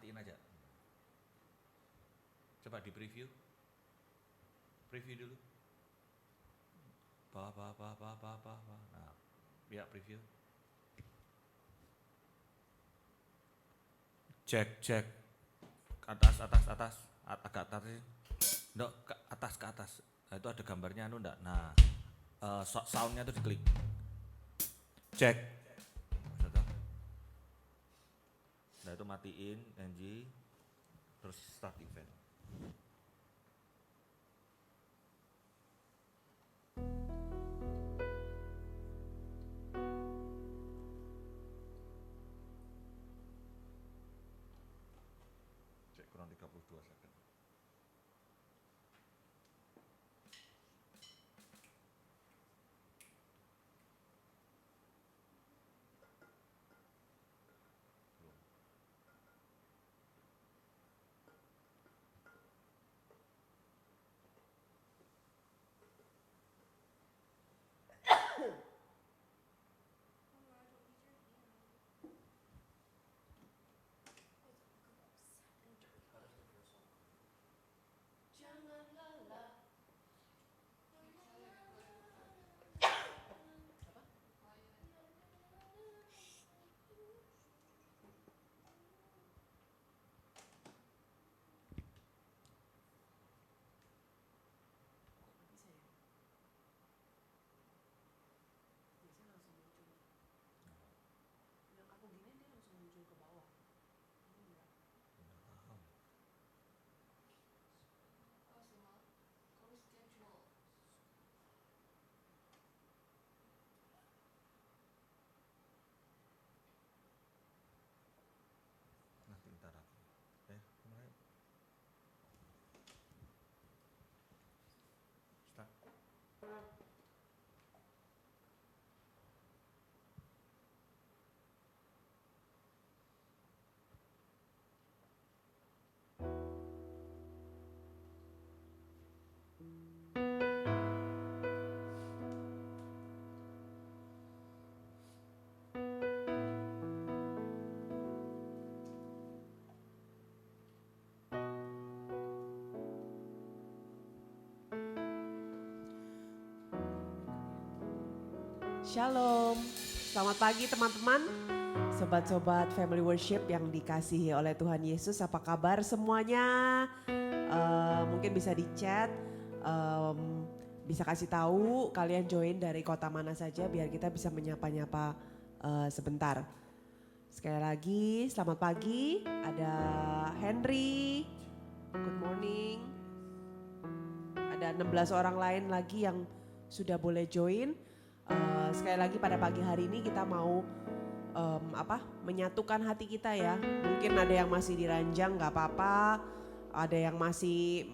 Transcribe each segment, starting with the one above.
matiin aja. Coba di preview. Preview dulu. Bawah. Nah, ya preview. Cek. Atas. Agak atas sih. Nggak, ke atas. Nah, itu ada gambarnya enggak? Nah, soundnya tuh diklik. Cek. Nah, itu matiin NG terus start event. Cek kurang 32 second. Shalom, selamat pagi teman-teman, sobat-sobat Family Worship yang dikasihi oleh Tuhan Yesus. Apa kabar semuanya? Mungkin bisa di chat, bisa kasih tahu kalian join dari kota mana saja biar kita bisa menyapa-nyapa sebentar. Sekali lagi, selamat pagi. Ada Henry, good morning. Ada 16 orang lain lagi yang sudah boleh join. Sekali lagi pada pagi hari ini kita mau menyatukan hati kita ya. Mungkin ada yang masih diranjang gak apa-apa, ada yang masih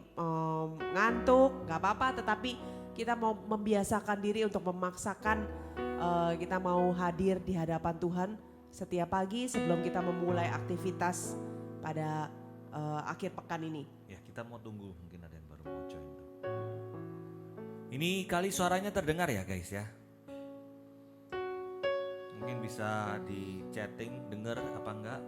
ngantuk gak apa-apa, tetapi kita mau membiasakan diri untuk memaksakan kita mau hadir di hadapan Tuhan setiap pagi sebelum kita memulai aktivitas pada akhir pekan ini. Ya, kita mau tunggu, mungkin ada yang baru mau join tuh. Ini kali suaranya terdengar ya guys ya. Mungkin bisa di chatting denger apa enggak.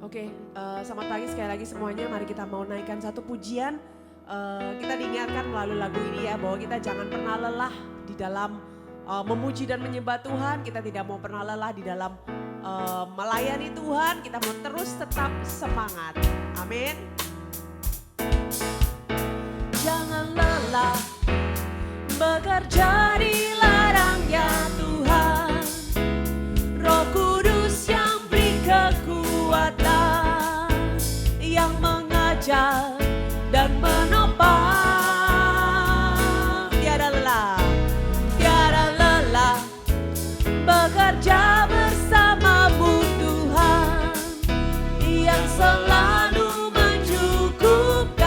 Oke, selamat pagi sekali lagi semuanya. Mari kita mau naikkan satu pujian. Kita diingatkan melalui lagu ini ya bahwa kita jangan pernah lelah di dalam memuji dan menyembah Tuhan. Kita tidak mau pernah lelah di dalam melayani Tuhan. Kita mau terus tetap semangat. Amin. Jangan lelah bekerja di ladangnya Tuhan. Roh Kudus yang beri kekuatan, yang mengajar dan menopang. Tiada lelah bekerja bersamamu Tuhan, yang selalu mencukupkan.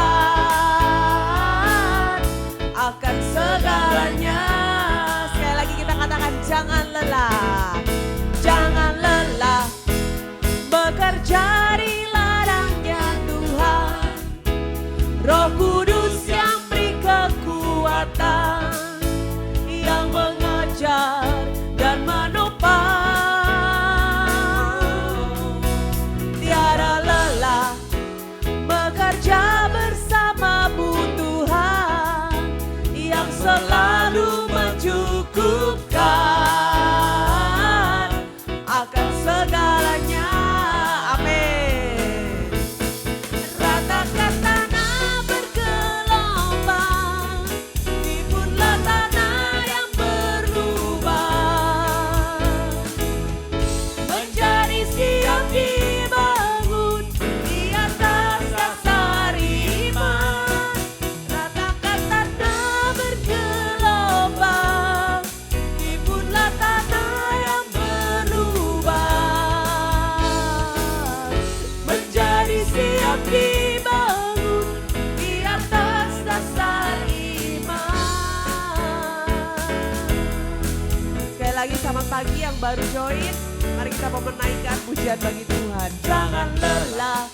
pagi yang baru join, mari kita mau menaikkan pujian bagi Tuhan. Jangan lelah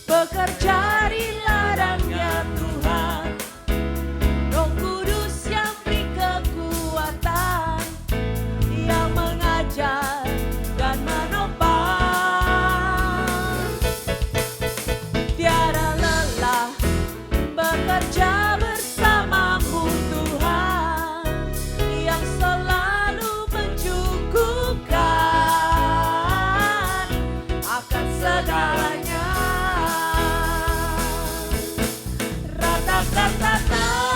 bekerja di ladangnya Tuhan, Roh Kudus yang beri kekuatan, yang mengajar dan menopang. Tiada lelah bekerja bersamamu Tuhan, yang selalu mencukupkan akan segalanya. Rata-rata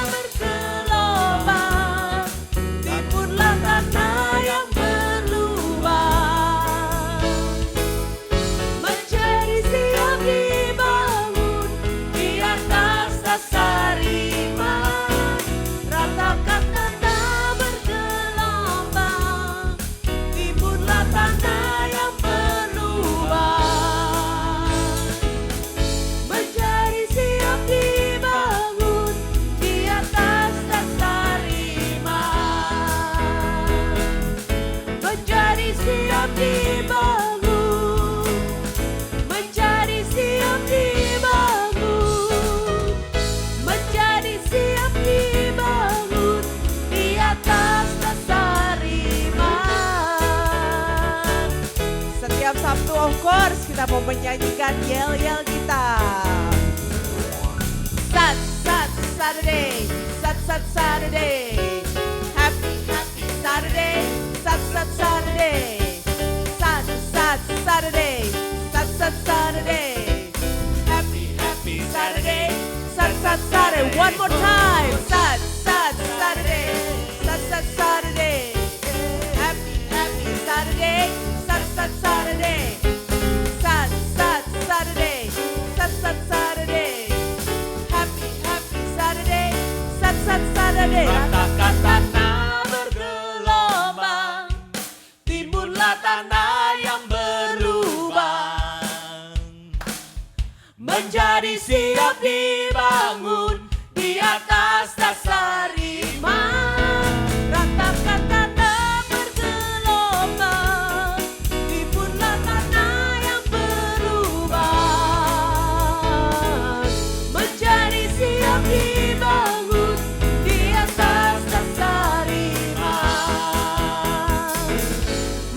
bergelombang, timbunlah tanah yang berlubang, menjadi siap dibangun di atas dasar iman. Ratakan tanah bergelombang, timbunlah tanah yang berlubang, menjadi siap dibangun di atas dasar iman, menjadi siap dibangun, menjadi siap dibangun, menjadi siap dibangun di atas dasar iman. Setiap Sabtu of course kita mau menyanyikan yel-yel kita. Saturday, Saturday, happy Saturday, Saturday, Saturday, Saturday, happy Saturday, Saturday. One more time, Saturday, Saturday, happy Saturday, Saturday, Saturday, Saturday, happy Saturday, Saturday. Ratakan tanah bergelombang, timbunlah tanah yang berlubang, menjadi siap dibangun di atas dasar iman. Ratakan tanah bergelombang, timbunlah tanah yang berlubang, menjadi siap dibangun di atas dasar iman,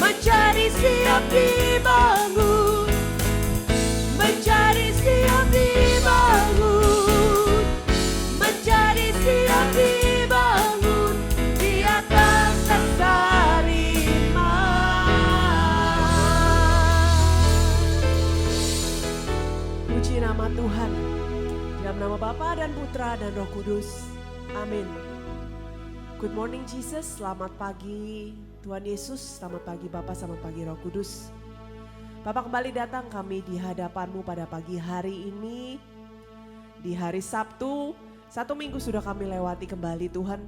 menjadi siap dibangun, menjadi siap dibangun, menjadi siap dibangun di atas dasar iman. Puji nama Tuhan. Dalam nama Bapa dan Putra dan Roh Kudus. Amin. Good morning Jesus, selamat pagi Tuhan Yesus, selamat pagi Bapa, selamat pagi Roh Kudus. Bapak kembali datang kami di hadapan-Mu pada pagi hari ini. Di hari Sabtu, 1 minggu sudah kami lewati kembali Tuhan.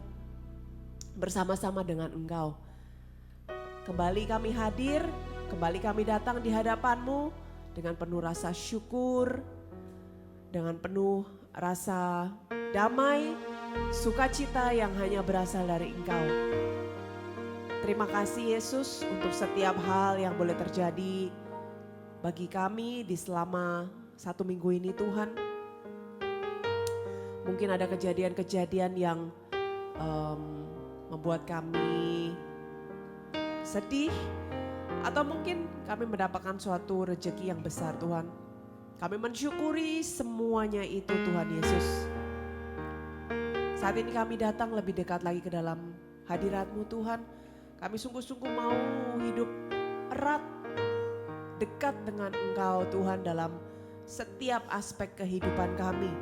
Bersama-sama dengan Engkau. Kembali kami hadir, kembali kami datang di hadapan-Mu dengan penuh rasa syukur, dengan penuh rasa damai, sukacita yang hanya berasal dari Engkau. Terima kasih Yesus untuk setiap hal yang boleh terjadi bagi kami di selama 1 minggu ini Tuhan. Mungkin ada kejadian-kejadian yang membuat kami sedih, atau mungkin kami mendapatkan suatu rejeki yang besar Tuhan. Kami mensyukuri semuanya itu Tuhan Yesus. Saat ini kami datang lebih dekat lagi ke dalam hadirat-Mu Tuhan. Kami sungguh-sungguh mau hidup erat, dekat dengan Engkau Tuhan dalam setiap aspek kehidupan kami.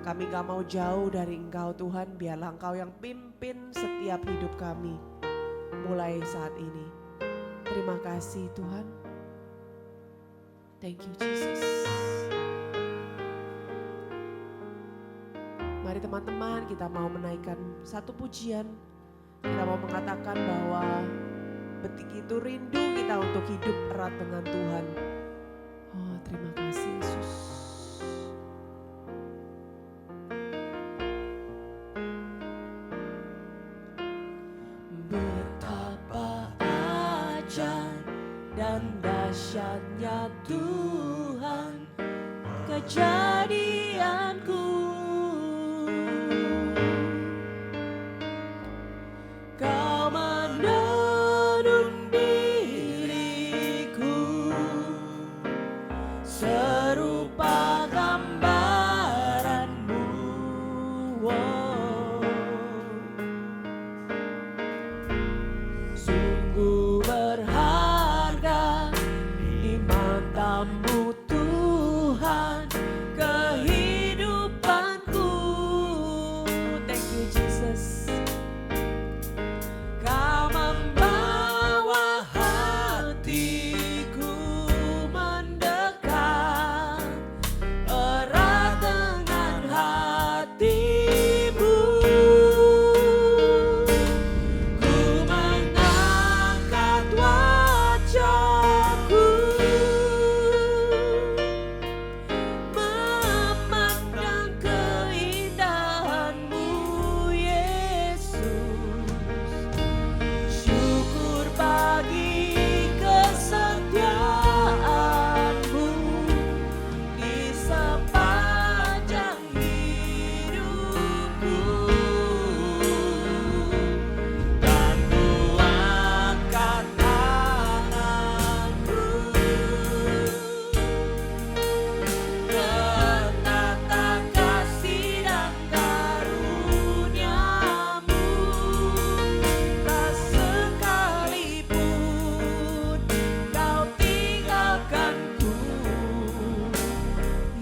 Kami gak mau jauh dari Engkau Tuhan, biarlah Engkau yang pimpin setiap hidup kami mulai saat ini. Terima kasih Tuhan. Thank you Jesus. Mari teman-teman, kita mau menaikkan satu pujian. Kita mau mengatakan bahwa begitu rindu kita untuk hidup erat dengan Tuhan. Oh, terima kasih Yesus. Betapa ya Tuhan kejadianku. Kau menuntun diriku serupa gambaranmu. Sungguh berharga di matamu Tuhan kehidupanku. Thank you Jesus. Kau membawa hatiku mendekat erat dengan hatimu. Ku mengangkat wajahku memandang keindahanmu Yesus. Syukur bagi kesetiaanmu di sepanjang hidupku. Dan ku angkat tanganku menatap kasih dan karuniamu. Tak sekalipun kau tinggalkanku,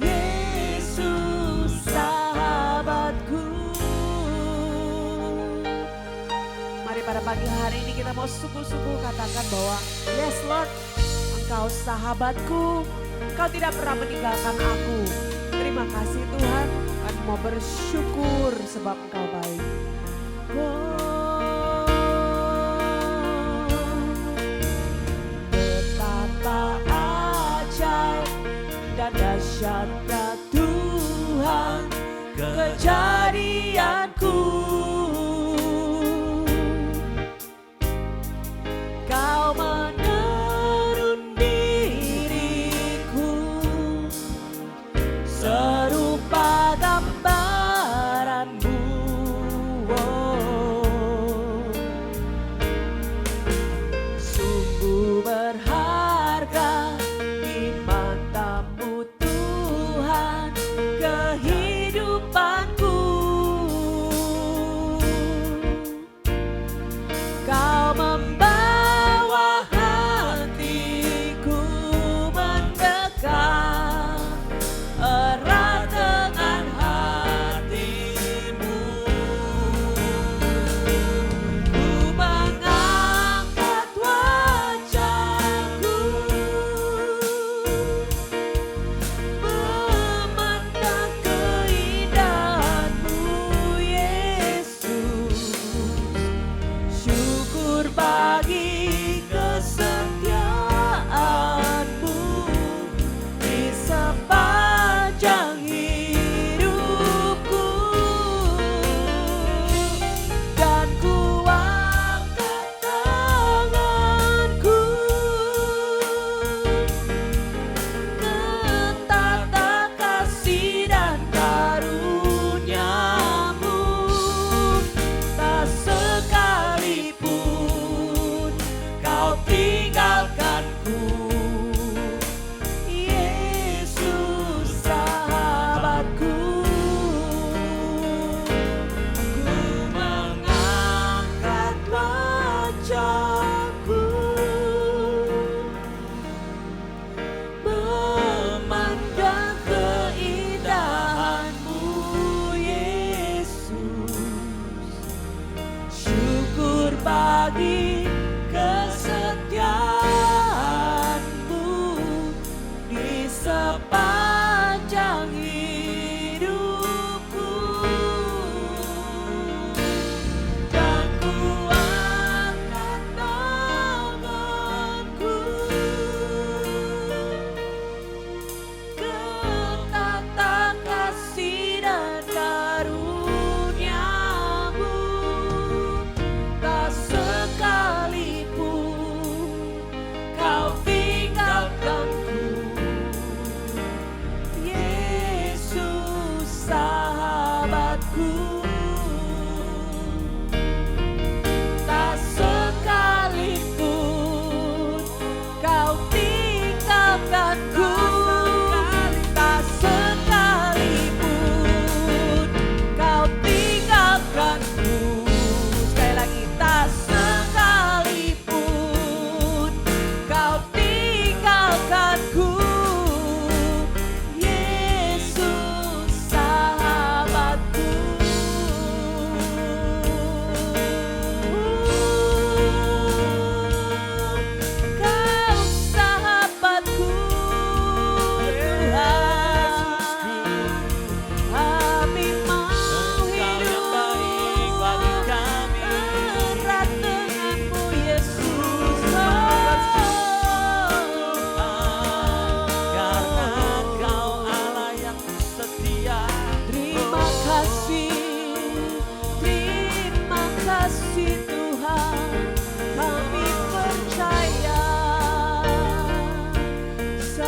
Yesus sahabatku. Mari pada pagi hari ini kita mau sungguh-sungguh katakan bahwa yes Lord, Engkau sahabatku, Engkau tidak pernah meninggalkan aku. Terima kasih Tuhan, kami mau bersyukur sebab Engkau baik. Betapa ajaib dan dahsyatnya Tuhan kejadianku. Kau menuntun diriku serupa gambaranmu. Sungguh berharga di matamu Tuhan kehidupanku.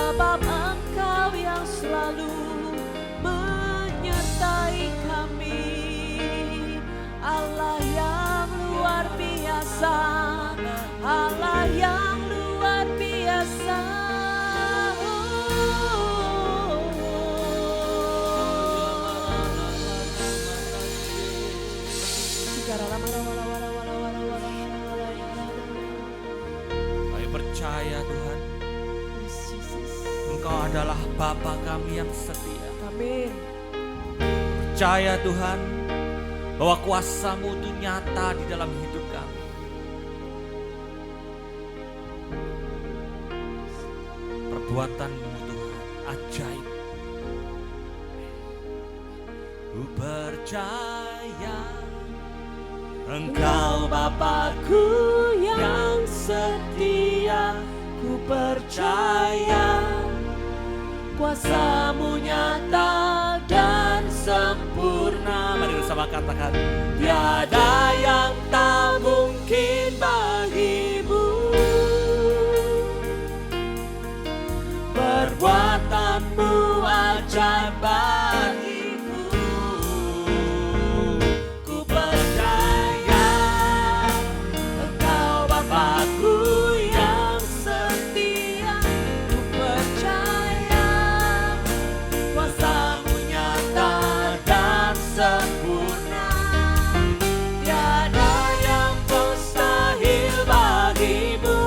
sebab Engkau yang selalu menyertai kami. Allah yang luar biasa, Allah yang luar biasa. Kami percaya Tuhan, Engkau adalah Bapa kami yang setia. Amin. Percaya Tuhan, bahwa kuasa-Mu itu nyata di dalam hidup kami. Perbuatan-Mu Tuhan ajaib. Ku percaya Engkau Bapa-Ku yang setia. Ku percaya kuasa-Mu nyata dan sempurna. Mari bersama katakan, tiada yang tak mungkin bagimu. Perbuatan-Mu ajaib bagiku. Ku percaya Engkau Bapa-Ku yang setia. Ku percaya kuasa-Mu nyata dan sempurna. Tiada yang mustahil bagimu.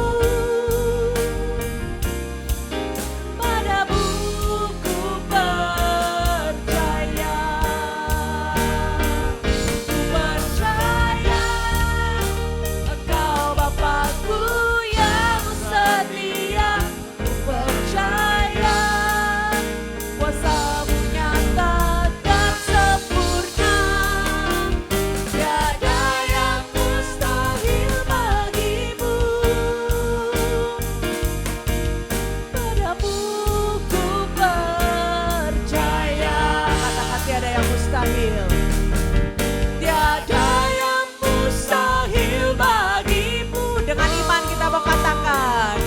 Padamu ku percaya. Ku percaya Engkau Bapa-Ku yang setia. Ku percaya kuasa-Mu nyata dan sempurna. Tiada yang mustahil bagimu. Padamu ku percaya. Katakan tiada yang mustahil. Tiada yang mustahil bagimu. Dengan iman kita mau katakan,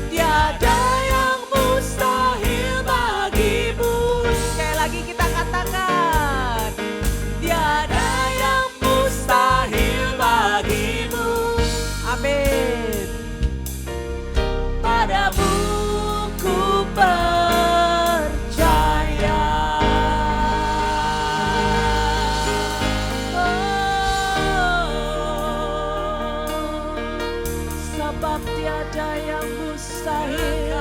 tiada yang mustahil bagimu. Sekali lagi kita katakan, tiada yang mustahil bagimu. Amin. Padamu ku percaya. Sebab tiada yang mustahil.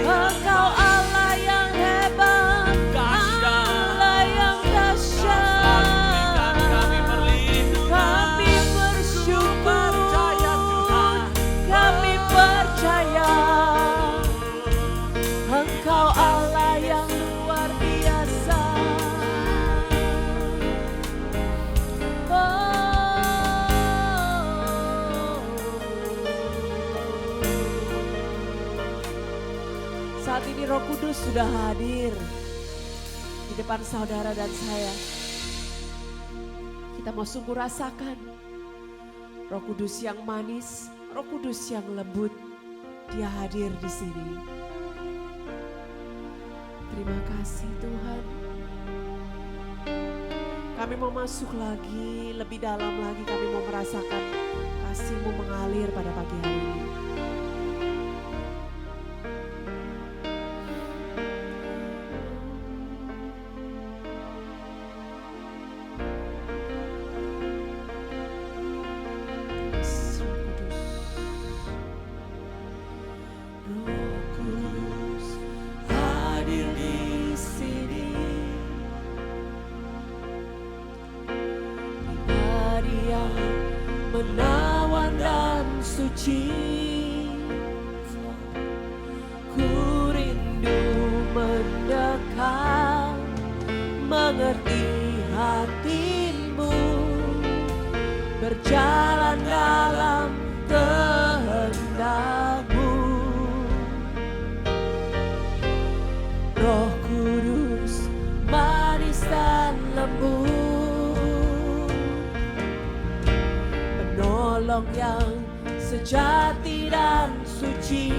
Engkau Allah yang hebat, Allah yang dahsyat. Kami bersyukur, kami percaya Engkau Allah yang luar biasa. Saat ini Roh Kudus sudah hadir di depan saudara dan saya. Kita mau sungguh rasakan Roh Kudus yang manis, Roh Kudus yang lembut. Dia hadir di sini. Terima kasih Tuhan. Kami mau masuk lagi, lebih dalam lagi kami mau merasakan kasih-Mu mengalir pada pagi hari ini. Roh Kudus hadir di sini. Pribadi yang menawan dan suci. Ku rindu mendekat, mengerti hati-Mu, berjalan dalam kehendak-Mu. Roh Kudus manis dan lembut, penolong yang sejati dan suci.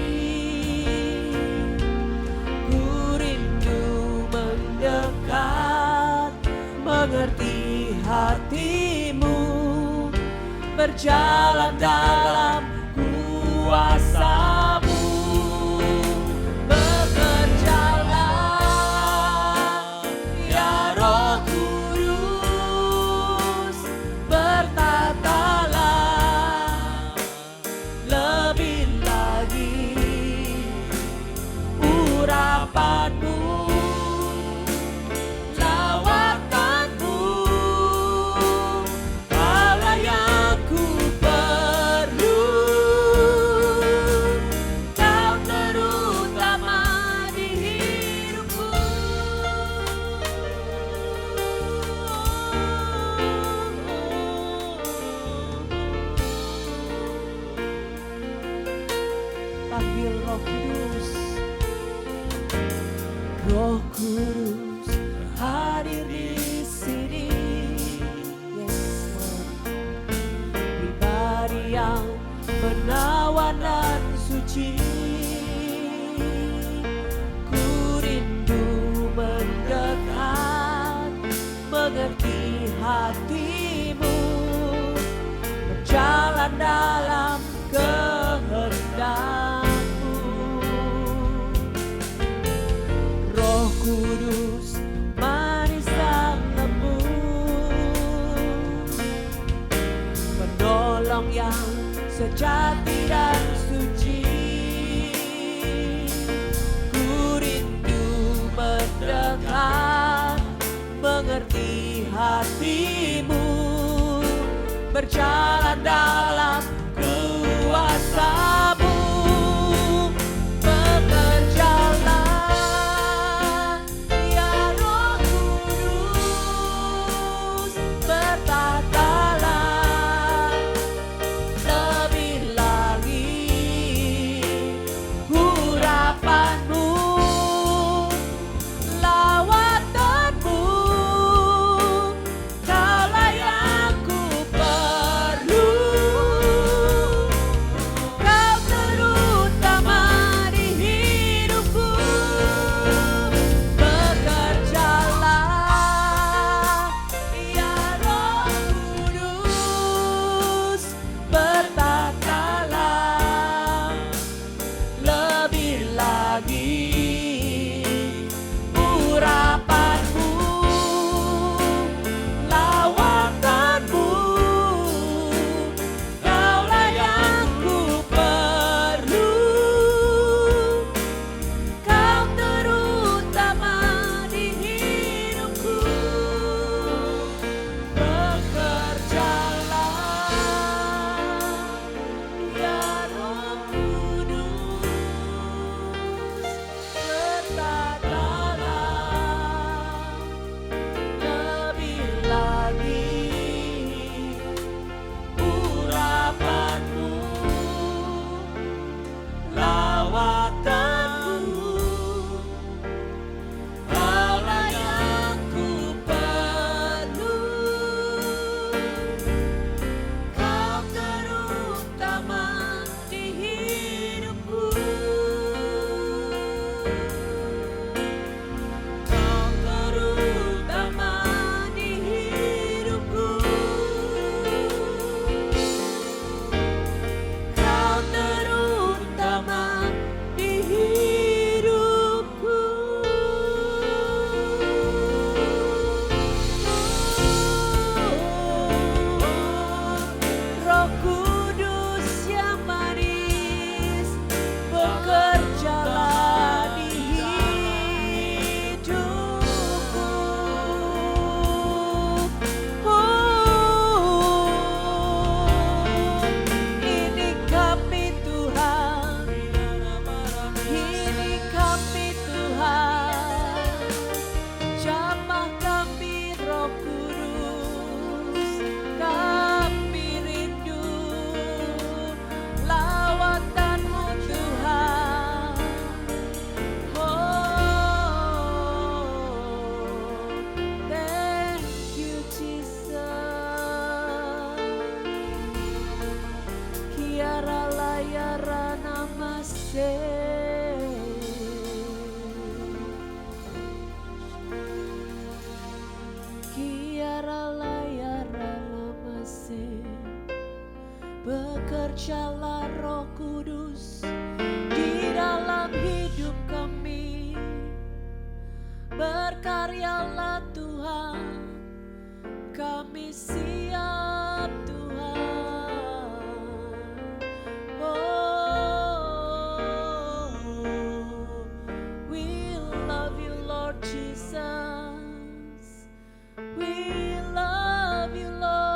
hatimu, berjalan dalam kuasa-Mu. Bekerjalah ya Roh Kudus, bertatalah lebih lagi urapan-Mu, lawakan-Mu, Allah yang ku perlu. Kau terutama di hidupku. Panggil Roh Kudus. Roh Kudus hadir di sini. Yes, Lord. Pribadi yang menawan dan suci. Ku rindu mendekat, mengerti hatimu, berjalan dalam kehendak-Mu. Roh Kudus manis dan lembut, penolong yang sejati dan suci. Ku rindu mendekat, mengerti hatimu, berjalan dalam kuasa-Mu. Bekerjalah ya Roh Kudus, bertatalah lebih lagi urapan-Mu, lawatan-Mu, Kaulah yang ku perlu. Kau terutama di hidupku. Bekerjalah ya Roh Kudus, bertatalah lebih lagi urapan-Mu, lawakan-Mu, Kaulah yang ku perlu. Kau terutama di hidupku. Bekerjalah ya Roh Kudus. berkaryalah Tuhan, kami siap Tuhan. Oh, we love you Lord Jesus, we love you Lord.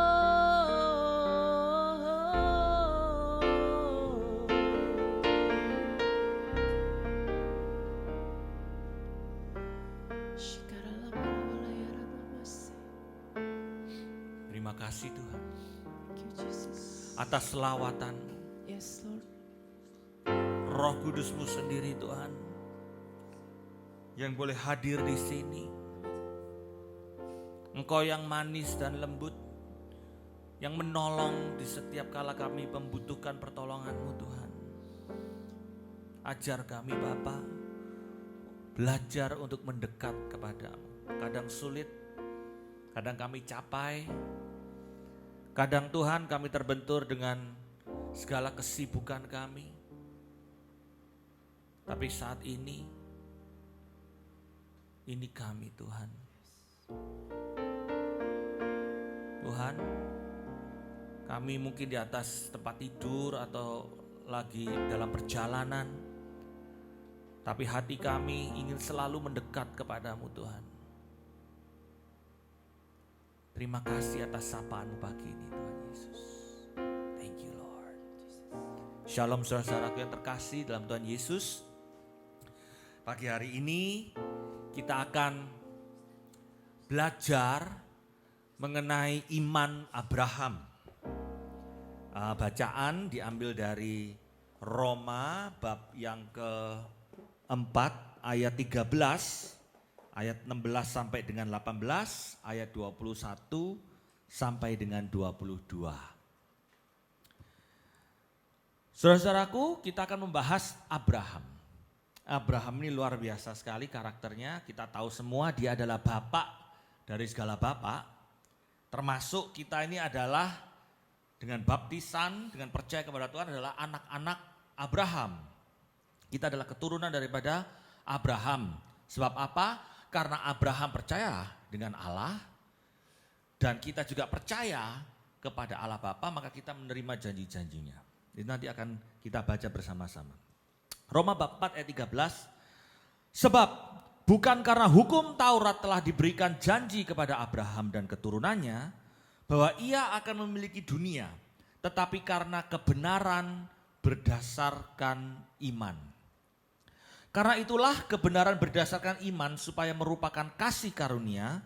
Terima kasih Tuhan Thank you, Jesus. atas selawatan Yes, Lord. Roh Kudus-Mu sendiri Tuhan yang boleh hadir di sini. Engkau yang manis dan lembut, yang menolong di setiap kala kami membutuhkan pertolongan-Mu Tuhan. Ajar kami Bapa, belajar untuk mendekat kepadamu. Kadang sulit, kadang kami capai, kadang Tuhan kami terbentur dengan segala kesibukan kami. Tapi saat ini kami Tuhan. Tuhan, kami mungkin di atas tempat tidur atau lagi dalam perjalanan, tapi hati kami ingin selalu mendekat kepadamu Tuhan. Terima kasih atas sapaan-Mu pagi ini Tuhan Yesus. Thank you Lord. Shalom saudara-saudaraku yang terkasih dalam Tuhan Yesus. Pagi hari ini kita akan belajar mengenai iman Abraham. Bacaan diambil dari Roma bab yang keempat ayat 13, ayat 16 sampai dengan 18, ayat 21 sampai dengan 22. Saudara-saudaraku, kita akan membahas Abraham. Abraham ini luar biasa sekali karakternya. Kita tahu semua dia adalah bapak dari segala bapak. Termasuk kita ini adalah dengan baptisan, dengan percaya kepada Tuhan adalah anak-anak Abraham. Kita adalah keturunan daripada Abraham. Sebab apa? Karena Abraham percaya dengan Allah dan kita juga percaya kepada Allah Bapa, maka kita menerima janji-janjinya. Itu nanti akan kita baca bersama-sama. Roma bab 4 ayat 13. Sebab bukan karena hukum Taurat telah diberikan janji kepada Abraham dan keturunannya bahwa ia akan memiliki dunia, tetapi karena kebenaran berdasarkan iman. Karena itulah kebenaran berdasarkan iman supaya merupakan kasih karunia,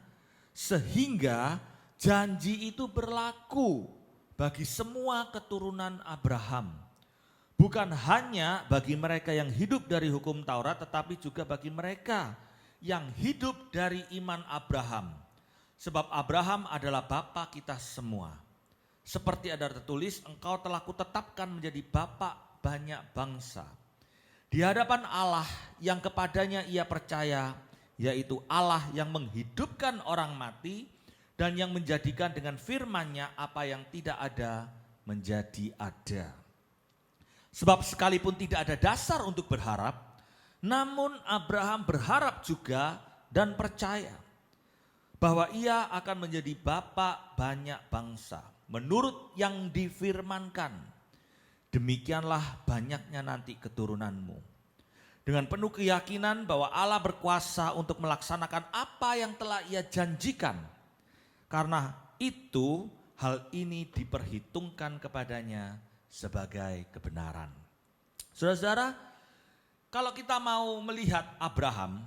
sehingga janji itu berlaku bagi semua keturunan Abraham. Bukan hanya bagi mereka yang hidup dari hukum Taurat, tetapi juga bagi mereka yang hidup dari iman Abraham. Sebab Abraham adalah bapa kita semua. Seperti ada tertulis, engkau telah kutetapkan menjadi bapa banyak bangsa. Di hadapan Allah yang kepadanya ia percaya, yaitu Allah yang menghidupkan orang mati dan yang menjadikan dengan firman-Nya apa yang tidak ada menjadi ada. Sebab sekalipun tidak ada dasar untuk berharap, namun Abraham berharap juga dan percaya bahwa ia akan menjadi bapa banyak bangsa. Menurut yang difirmankan, demikianlah banyaknya nanti keturunanmu. Dengan penuh keyakinan bahwa Allah berkuasa untuk melaksanakan apa yang telah ia janjikan. Karena itu hal ini diperhitungkan kepadanya sebagai kebenaran. Saudara-saudara, kalau kita mau melihat Abraham,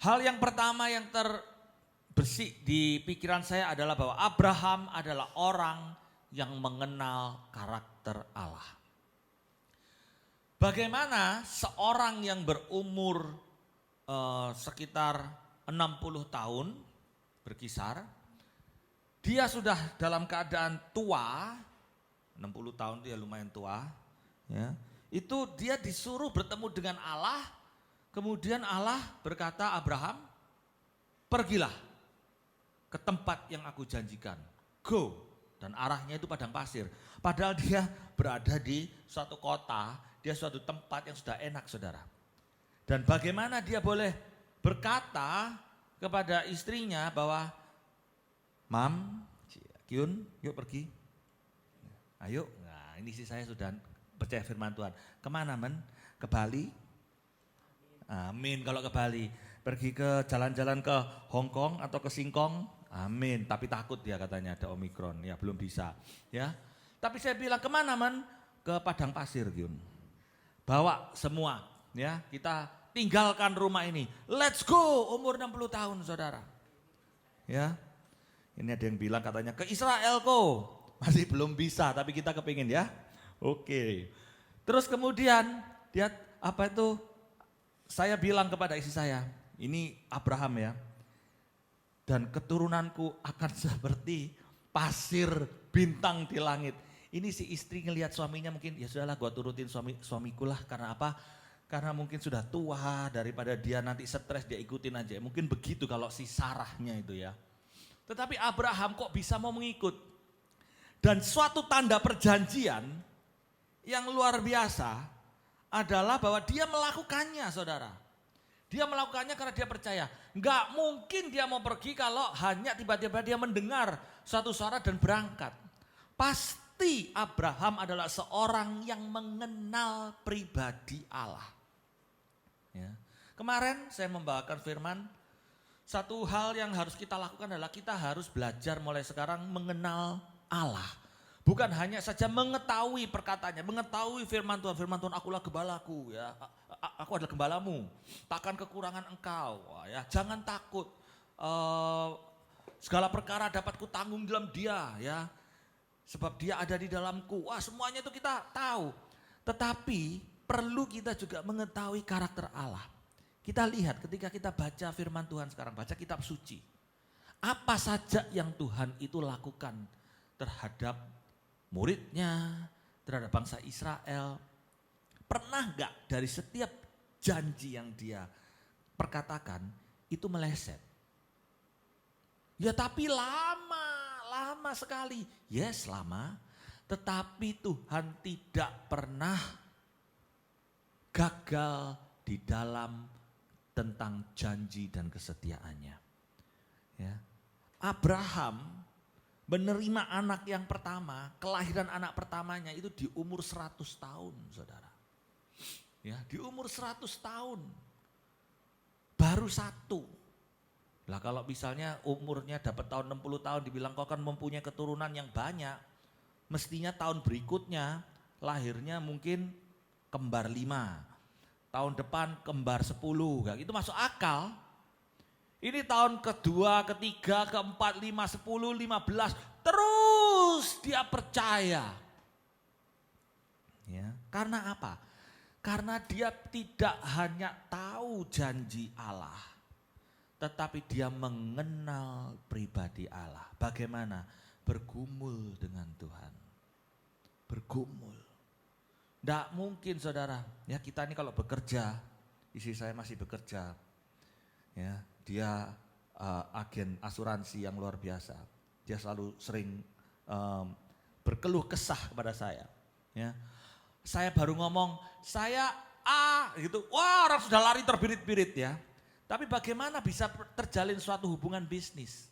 hal yang pertama yang terbersih di pikiran saya adalah bahwa Abraham adalah orang yang mengenal karakter Allah. Bagaimana seorang yang berumur sekitar 60 tahun berkisar, dia sudah dalam keadaan tua, 60 tahun dia lumayan tua, ya. Itu dia disuruh bertemu dengan Allah, kemudian Allah berkata, Abraham, pergilah ke tempat yang aku janjikan, go, dan arahnya itu padang pasir. Padahal dia berada di suatu kota, dia suatu tempat yang sudah enak saudara. Dan bagaimana dia boleh berkata kepada istrinya bahwa, Mam, Kyun, yuk pergi. Ayo, nah ini sih saya sudah percaya firman Tuhan. Kemana men? Ke Bali? Amin, kalau ke Bali. Pergi ke jalan-jalan ke Hong Kong atau ke Singkong? Amin, tapi takut dia katanya ada Omikron, ya belum bisa. Ya, tapi saya bilang kemana men? Ke Padang Pasir Kyun. Bawa semua, ya kita tinggalkan rumah ini. Let's go, umur 60 tahun saudara. Ya, ini ada yang bilang katanya ke Israel kok. Masih belum bisa, tapi kita kepingin ya. Oke. Terus kemudian dia apa itu? Saya bilang kepada istri saya, ini Abraham ya. Dan keturunanku akan seperti pasir bintang di langit. Ini si istri ngelihat suaminya mungkin ya sudahlah gua turutin suamiku lah, karena apa? Karena mungkin sudah tua, daripada dia nanti stres dia ikutin aja. Mungkin begitu kalau si Sarahnya itu ya. Tetapi Abraham kok bisa mau mengikut? Dan suatu tanda perjanjian yang luar biasa adalah bahwa dia melakukannya saudara. Dia melakukannya karena dia percaya. Enggak mungkin dia mau pergi kalau hanya tiba-tiba dia mendengar suatu suara dan berangkat. Pasti Abraham adalah seorang yang mengenal pribadi Allah. Ya. Kemarin saya membawakan firman, satu hal yang harus kita lakukan adalah kita harus belajar mulai sekarang mengenal Allah. Bukan hanya saja mengetahui perkataannya, mengetahui firman Tuhan akulah gembalaku ya. Aku adalah gembalamu, takkan kekurangan engkau. Wah, ya, jangan takut. Segala perkara dapat kutanggung dalam Dia ya. Sebab Dia ada di dalamku. Wah, semuanya itu kita tahu. Tetapi perlu kita juga mengetahui karakter Allah. Kita lihat ketika kita baca firman Tuhan sekarang, baca kitab suci. Apa saja yang Tuhan itu lakukan terhadap muridnya, terhadap bangsa Israel. Pernah gak dari setiap janji yang dia perkatakan itu meleset? Ya tapi lama sekali. Yes lama, tetapi Tuhan tidak pernah gagal di dalam tentang janji dan kesetiaannya. Ya. Abraham menerima anak yang pertama, kelahiran anak pertamanya itu di umur 100 tahun saudara. Ya, di umur 100 tahun, baru satu. Lah kalau misalnya umurnya dapat tahun 60 tahun dibilang kau kan mempunyai keturunan yang banyak. Mestinya tahun berikutnya lahirnya mungkin kembar 5. Tahun depan kembar 10, itu masuk akal. Ini tahun kedua, ketiga, keempat, 5, 10, 15. Terus dia percaya. Ya, karena apa? Karena dia tidak hanya tahu janji Allah, tetapi dia mengenal pribadi Allah. Bagaimana? Bergumul dengan Tuhan. Bergumul. Tidak mungkin saudara, ya kita ini kalau bekerja, istri saya masih bekerja, ya dia agen asuransi yang luar biasa. Dia selalu sering berkeluh kesah kepada saya. Ya, saya baru ngomong, saya gitu, wah orang sudah lari terbirit-birit ya. Tapi bagaimana bisa terjalin suatu hubungan bisnis?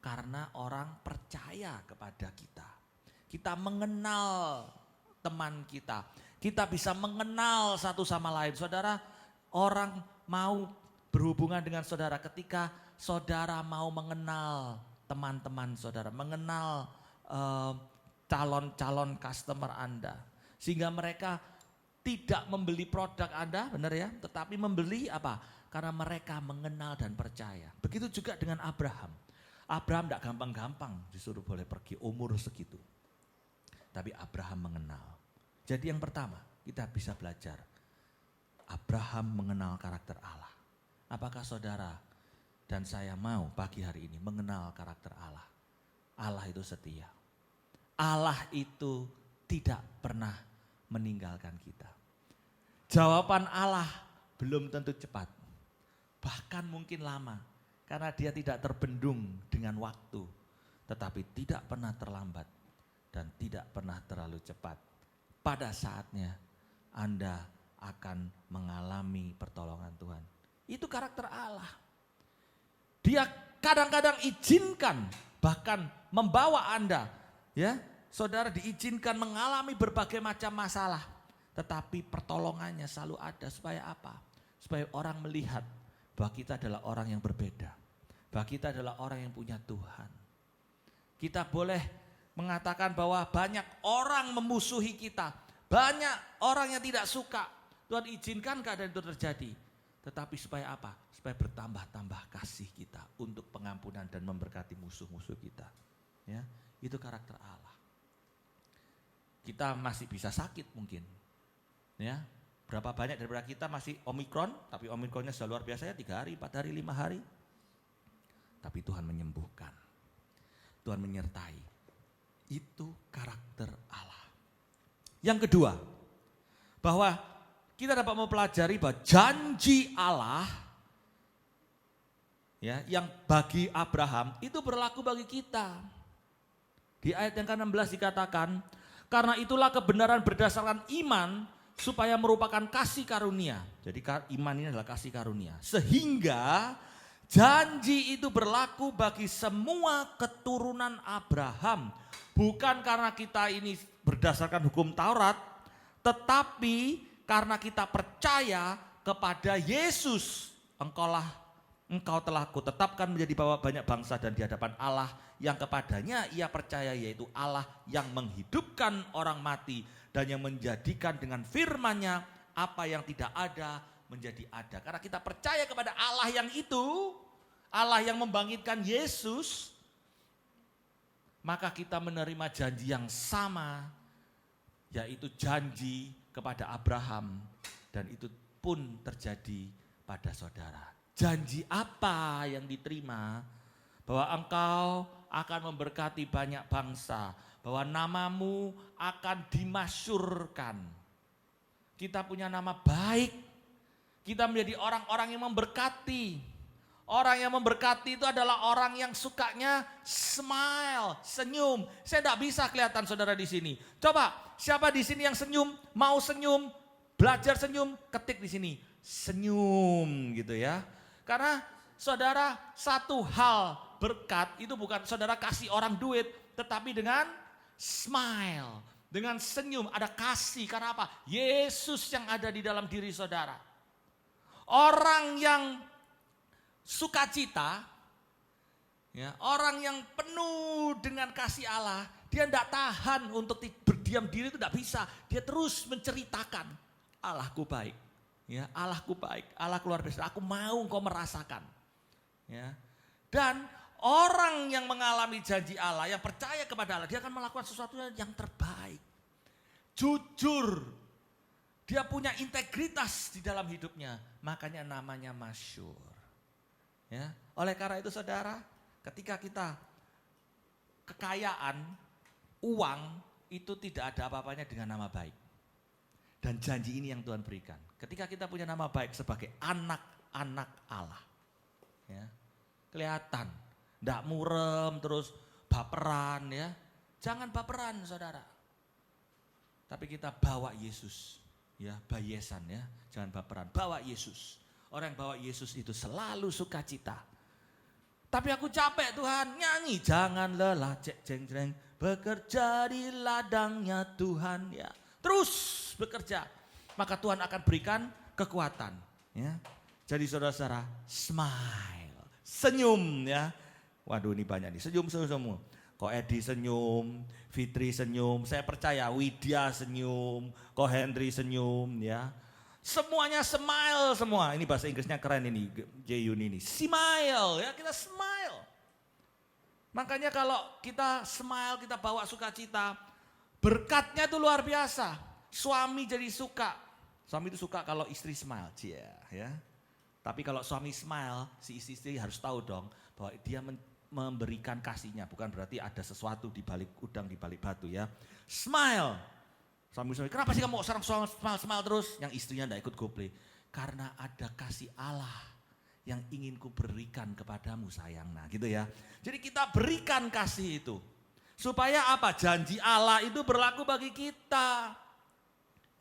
Karena orang percaya kepada kita. Kita mengenal teman kita. Kita bisa mengenal satu sama lain. Saudara, orang mau berhubungan dengan saudara ketika saudara mau mengenal teman-teman saudara. Mengenal calon-calon customer Anda. Sehingga mereka tidak membeli produk Anda, benar ya, tetapi membeli apa? Karena mereka mengenal dan percaya. Begitu juga dengan Abraham. Abraham tidak gampang-gampang disuruh boleh pergi umur segitu. Tapi Abraham mengenal. Jadi yang pertama kita bisa belajar. Abraham mengenal karakter Allah. Apakah saudara dan saya mau pagi hari ini mengenal karakter Allah? Allah itu setia. Allah itu tidak pernah meninggalkan kita. Jawaban Allah belum tentu cepat. Bahkan mungkin lama. Karena dia tidak terbendung dengan waktu. Tetapi tidak pernah terlambat. Dan tidak pernah terlalu cepat. Pada saatnya Anda akan mengalami pertolongan Tuhan. Itu karakter Allah. Dia kadang-kadang izinkan, bahkan membawa Anda, ya, saudara diizinkan mengalami berbagai macam masalah. Tetapi pertolongannya selalu ada supaya apa? Supaya orang melihat bahwa kita adalah orang yang berbeda. Bahwa kita adalah orang yang punya Tuhan. Kita boleh mengatakan bahwa banyak orang memusuhi kita. Banyak orang yang tidak suka. Tuhan izinkan keadaan itu terjadi. Tetapi supaya apa? Supaya bertambah-tambah kasih kita untuk pengampunan dan memberkati musuh-musuh kita. Ya, itu karakter Allah. Kita masih bisa sakit mungkin. Ya, berapa banyak daripada kita masih Omikron, tapi Omikronnya sudah luar biasa ya, 3 hari, 4 hari, 5 hari. Tapi Tuhan menyembuhkan. Tuhan menyertai. Itu karakter Allah. Yang kedua, bahwa kita dapat mempelajari bahwa janji Allah ya, yang bagi Abraham itu berlaku bagi kita. Di ayat yang ke-16 dikatakan, karena itulah kebenaran berdasarkan iman supaya merupakan kasih karunia. Jadi iman ini adalah kasih karunia. Sehingga janji itu berlaku bagi semua keturunan Abraham. Bukan karena kita ini berdasarkan hukum Taurat, tetapi karena kita percaya kepada Yesus. Engkau telah kutetapkan menjadi bapak banyak bangsa dan di hadapan Allah yang kepadanya ia percaya, yaitu Allah yang menghidupkan orang mati dan yang menjadikan dengan firman-Nya apa yang tidak ada menjadi ada. Karena kita percaya kepada Allah yang itu, Allah yang membangkitkan Yesus, maka kita menerima janji yang sama, yaitu janji kepada Abraham, dan itu pun terjadi pada saudara. Janji apa yang diterima? Bahwa engkau akan memberkati banyak bangsa, bahwa namamu akan dimasyurkan. Kita punya nama baik, kita menjadi orang-orang yang memberkati. Orang yang memberkati itu adalah orang yang sukanya smile, senyum. Saya tidak bisa kelihatan saudara di sini. Coba, siapa di sini yang senyum, mau senyum, belajar senyum, ketik di sini. Senyum gitu ya. Karena saudara, satu hal berkat itu bukan saudara kasih orang duit, tetapi dengan smile, dengan senyum, ada kasih. Karena apa? Yesus yang ada di dalam diri saudara. Orang yang sukacita, ya, orang yang penuh dengan kasih Allah, dia tidak tahan untuk berdiam diri, itu tidak bisa. Dia terus menceritakan, Allahku baik. Ya, Allahku baik, Allah luar biasa. Aku mau engkau merasakan. Ya. Dan orang yang mengalami janji Allah, yang percaya kepada Allah, dia akan melakukan sesuatu yang terbaik. Jujur. Dia punya integritas di dalam hidupnya. Makanya namanya masyhur. Ya. Oleh karena itu saudara, ketika kita kekayaan, uang itu tidak ada apa-apanya dengan nama baik. Dan janji ini yang Tuhan berikan. Ketika kita punya nama baik sebagai anak-anak Allah. Ya, kelihatan. Tidak murem terus baperan ya. Jangan baperan saudara. Tapi kita bawa Yesus. Ya, bayesan ya. Jangan baperan. Bawa Yesus. Orang yang bawa Yesus itu selalu sukacita. Tapi aku capek Tuhan, nyanyi. Jangan lelah cek jeng jeng. Bekerja di ladangnya Tuhan ya. Terus bekerja, maka Tuhan akan berikan kekuatan. Ya. Jadi saudara-saudara, smile, senyum ya. Waduh ini banyak nih, senyum semua. Ko Edi senyum, Fitri senyum, saya percaya Widya senyum, Ko Henry senyum ya. Semuanya smile semua. Ini bahasa Inggrisnya keren ini, Jeyun ini. Smile ya, kita smile. Makanya kalau kita smile, kita bawa sukacita, berkatnya itu luar biasa. Suami jadi suka. Suami itu suka kalau istri smile. Ya. Tapi kalau suami smile, si istri harus tahu dong bahwa dia memberikan kasihnya. Bukan berarti ada sesuatu di balik udang, di balik batu ya. Smile. Suami, kenapa sih kamu seorang suami smile terus? Yang istrinya tidak ikut goplay. Karena ada kasih Allah yang ingin ku berikan kepadamu sayang. Nah gitu ya. Jadi kita berikan kasih itu. Supaya apa? Janji Allah itu berlaku bagi kita.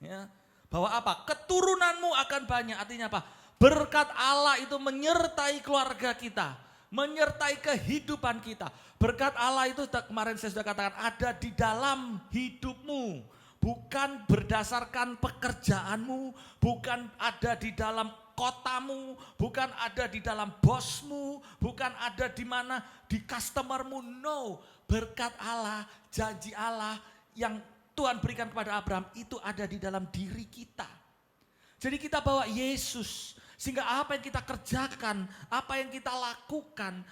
Ya. Bahwa apa? Keturunanmu akan banyak. Artinya apa? Berkat Allah itu menyertai keluarga kita, menyertai kehidupan kita. Berkat Allah itu kemarin saya sudah katakan ada di dalam hidupmu. Bukan berdasarkan pekerjaanmu, bukan ada di dalam kotamu, bukan ada di dalam bosmu, bukan ada di mana di customermu. No, berkat Allah, janji Allah yang Tuhan berikan kepada Abraham itu ada di dalam diri kita. Jadi kita bawa Yesus, sehingga apa yang kita kerjakan, apa yang kita lakukan,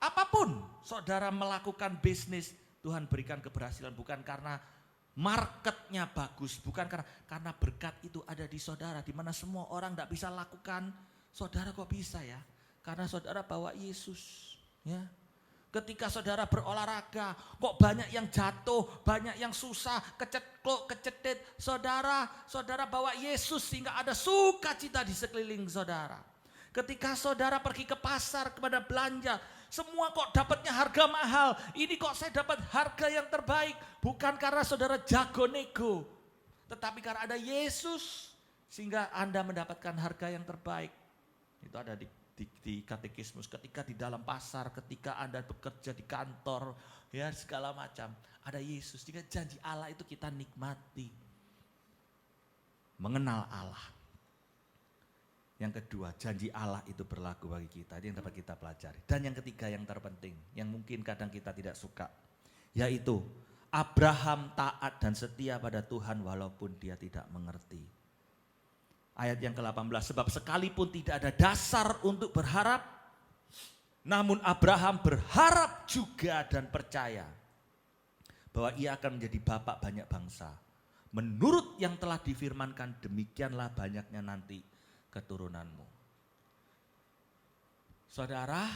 apapun saudara melakukan bisnis, Tuhan berikan keberhasilan bukan karena marketnya bagus, bukan karena berkat itu ada di saudara, di mana semua orang tidak bisa lakukan, saudara kok bisa ya? Karena saudara bawa Yesus, ya. Ketika saudara berolahraga, kok banyak yang jatuh, banyak yang susah, kecetit, saudara bawa Yesus sehingga ada sukacita di sekeliling saudara. Ketika saudara pergi ke pasar kepada belanja, semua kok dapatnya harga mahal, ini kok saya dapat harga yang terbaik. Bukan karena saudara jago nego, tetapi karena ada Yesus sehingga Anda mendapatkan harga yang terbaik. Itu ada di katekismus, ketika di dalam pasar, ketika Anda bekerja di kantor, ya segala macam, ada Yesus. Sehingga janji Allah itu kita nikmati. Mengenal Allah. Yang kedua, janji Allah itu berlaku bagi kita, itu yang dapat kita pelajari. Dan yang ketiga yang terpenting, yang mungkin kadang kita tidak suka, yaitu Abraham taat dan setia pada Tuhan walaupun dia tidak mengerti. Ayat yang ke-18, sebab sekalipun tidak ada dasar untuk berharap, namun Abraham berharap juga dan percaya bahwa ia akan menjadi bapa banyak bangsa. Menurut yang telah difirmankan, demikianlah banyaknya nanti keturunanmu. Saudara,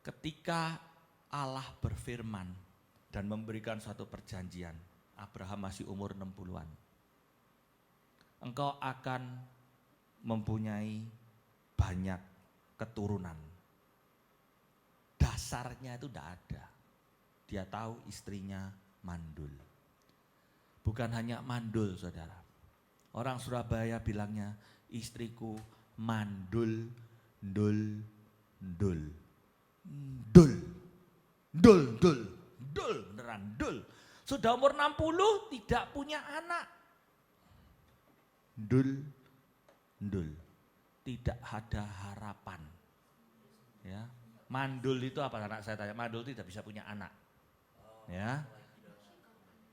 ketika Allah berfirman dan memberikan suatu perjanjian, Abraham masih umur 60-an. Engkau akan mempunyai banyak keturunan. Dasarnya itu tidak ada. Dia tahu istrinya mandul. Bukan hanya mandul, saudara. Orang Surabaya bilangnya, istriku mandul, dul, dul. Dul, dul, dul, dul, beneran dul. Sudah umur 60 tidak punya anak. Dul, tidak ada harapan. Ya, mandul itu apa? Anak saya tanya, mandul tidak bisa punya anak. Ya,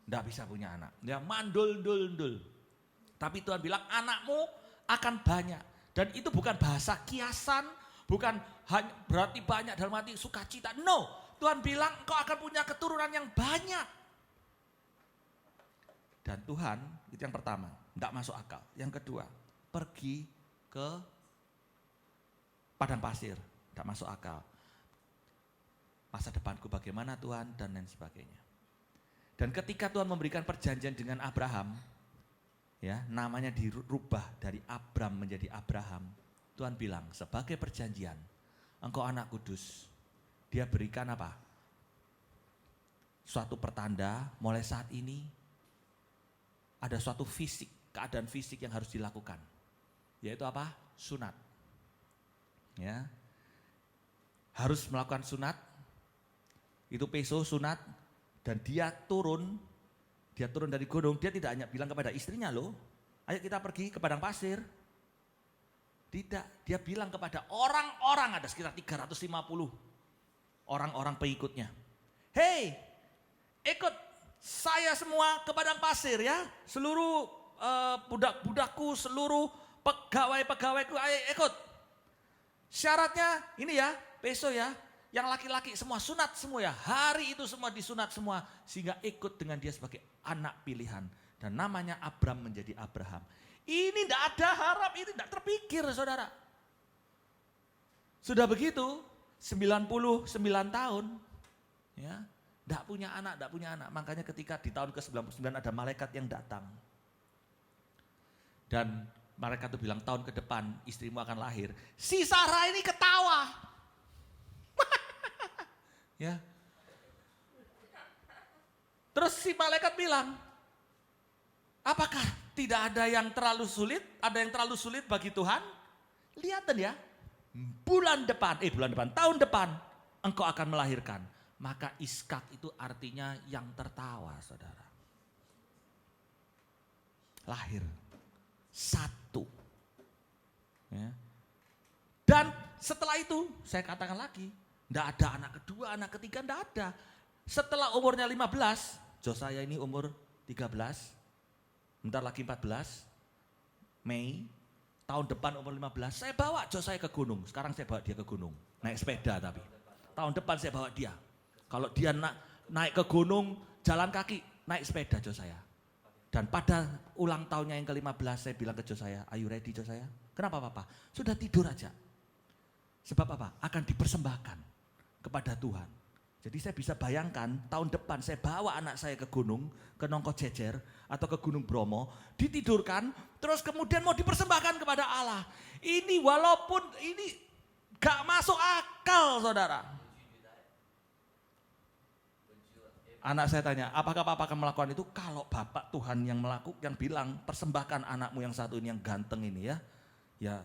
tidak bisa punya anak. Ya, mandul, dul. Tapi Tuhan bilang anakmu akan banyak. Dan itu bukan bahasa kiasan, bukan hanya berarti banyak dalam arti sukacita. No, Tuhan bilang engkau akan punya keturunan yang banyak. Dan Tuhan, itu yang pertama, tidak masuk akal. Yang kedua, pergi ke padang pasir, tidak masuk akal. Masa depanku bagaimana Tuhan, dan lain sebagainya. Dan ketika Tuhan memberikan perjanjian dengan Abraham, ya namanya dirubah dari Abram menjadi Abraham. Tuhan bilang, sebagai perjanjian, engkau anak kudus. Dia berikan apa? Suatu pertanda, mulai saat ini, ada suatu fisik, keadaan fisik yang harus dilakukan. Yaitu apa? Sunat. Ya. Harus melakukan sunat. Itu peso sunat. Dan dia turun dari gunung. Dia tidak hanya bilang kepada istrinya, loh, ayo kita pergi ke padang pasir. Tidak, dia bilang kepada orang-orang, ada sekitar 350 orang-orang pengikutnya. Hei, ikut saya semua ke padang pasir ya, seluruh budak-budakku, seluruh pegawai-pegawaiku, ayo ikut. Syaratnya ini ya, besok ya, yang laki-laki semua sunat semua ya, hari itu semua disunat semua, sehingga ikut dengan dia sebagai anak pilihan. Dan namanya Abram menjadi Abraham. Ini tidak ada harap, ini tidak terpikir, saudara. Sudah begitu, 99 tahun, ya. Tidak punya anak. Makanya ketika di tahun ke-99 ada malaikat yang datang. Dan malaikat itu bilang, tahun ke depan istrimu akan lahir. Si Sarah ini ketawa. Ya. Terus si malaikat bilang, apakah Tidak ada yang terlalu sulit, ada yang terlalu sulit bagi Tuhan. Lihatin ya, tahun depan engkau akan melahirkan. Maka Iskak itu artinya yang tertawa, saudara. Lahir satu. Ya. Dan setelah itu saya katakan lagi, tidak ada anak kedua, anak ketiga, tidak ada. Setelah umurnya 15, Josiah ini umur 13, bentar lagi 14, Mei, tahun depan umur 15, saya bawa Josiah ke gunung. Sekarang saya bawa dia ke gunung, naik sepeda tapi. Tahun depan saya bawa dia. Kalau dia naik ke gunung, jalan kaki, naik sepeda Josiah. Dan pada ulang tahunnya yang ke-15 saya bilang ke Josiah, are you ready Josiah? Kenapa Papa? Sudah tidur aja. Sebab apa? Akan dipersembahkan kepada Tuhan. Jadi saya bisa bayangkan tahun depan saya bawa anak saya ke gunung, ke Nongko Jejer atau ke Gunung Bromo, ditidurkan, terus kemudian mau dipersembahkan kepada Allah. Ini walaupun ini gak masuk akal, saudara. Anak saya tanya, apakah Papa akan melakukan itu? Kalau Bapak Tuhan yang bilang persembahkan anakmu yang satu ini yang ganteng ini ya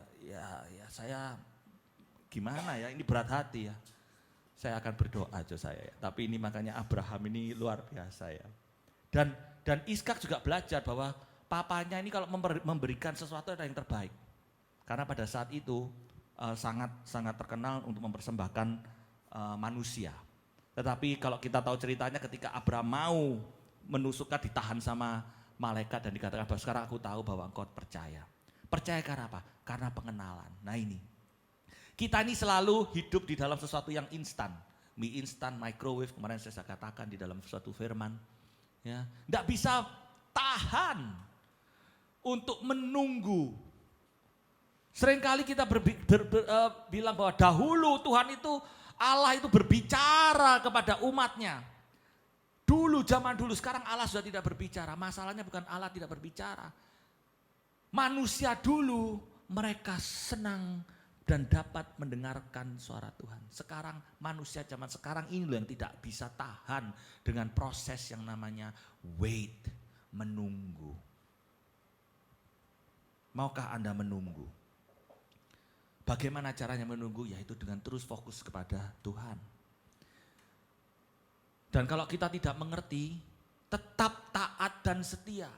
saya gimana ya, ini berat hati ya. Saya akan berdoa Josiah ya. Tapi ini makanya Abraham ini luar biasa ya. Dan Iskak juga belajar bahwa papanya ini kalau memberikan sesuatu ada yang terbaik. Karena pada saat itu sangat terkenal untuk mempersembahkan manusia. Tetapi kalau kita tahu ceritanya ketika Abraham mau menusukkan ditahan sama malaikat dan dikatakan bahwa sekarang aku tahu bahwa engkau percaya. Percaya karena apa? Karena pengenalan. Nah ini. Kita ini selalu hidup di dalam sesuatu yang instan. Mie instan, microwave, kemarin saya katakan di dalam suatu firman. Ya, nggak bisa tahan untuk menunggu. Seringkali kita bilang bahwa dahulu Tuhan itu, Allah itu berbicara kepada umatnya. Dulu, zaman dulu, sekarang Allah sudah tidak berbicara. Masalahnya bukan Allah tidak berbicara. Manusia dulu mereka senang dan dapat mendengarkan suara Tuhan. Sekarang manusia zaman sekarang ini loh yang tidak bisa tahan dengan proses yang namanya wait, menunggu. Maukah Anda menunggu? Bagaimana caranya menunggu? Yaitu dengan terus fokus kepada Tuhan. Dan kalau kita tidak mengerti, tetap taat dan setia.